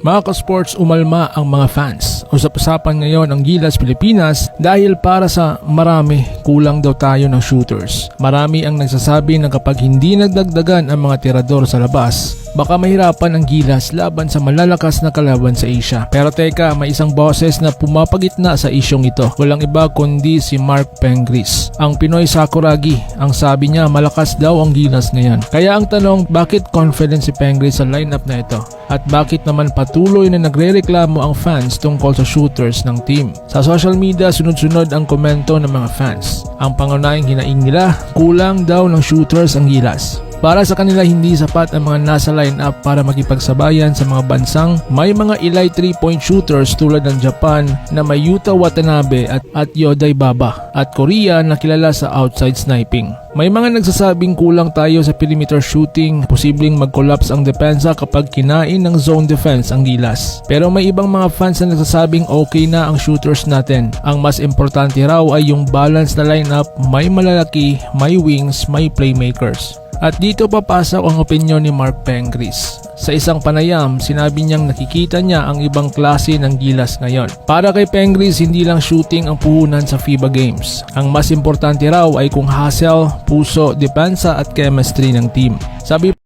Mga ka-sports, umalma ang mga fans. Usap-usapan ngayon ang Gilas Pilipinas dahil para sa marami, kulang daw tayo ng shooters. Marami ang nagsasabi na kapag hindi nagdagdagan ang mga tirador sa labas, baka mahirapan ang Gilas laban sa malalakas na kalaban sa Asia. Pero teka, may isang boses na pumapagitna sa isyong ito. Walang iba kundi si Mark Pengris, ang Pinoy Sakuragi. Ang sabi niya, malakas daw ang Gilas ngayon. Kaya ang tanong, bakit confident si Pengris sa lineup na ito? At bakit naman patuloy na nagrereklamo ang fans tungkol sa shooters ng team? Sa social media, sunod-sunod ang komento ng mga fans. Ang pangunahing hinaing nila, kulang daw ng shooters ang Gilas. Para sa kanila, hindi sapat ang mga nasa lineup para makipagsabayan sa mga bansang may mga elite 3-point shooters tulad ng Japan na may Yuta Watanabe at Yodai Baba at Korea na kilala sa outside sniping. May mga nagsasabing kulang tayo sa perimeter shooting, posibleng mag-collapse ang depensa kapag kinain ng zone defense ang Gilas. Pero may ibang mga fans na nagsasabing okay na ang shooters natin. Ang mas importante raw ay yung balance na lineup, may malalaki, may wings, may playmakers. At dito papasok ang opinyon ni Mark Pengris. Sa isang panayam, sinabi niyang nakikita niya ang ibang klase ng Gilas ngayon. Para kay Pengris, hindi lang shooting ang puhunan sa FIBA Games. Ang mas importante raw ay kung hustle, puso, depensa at chemistry ng team. Sabi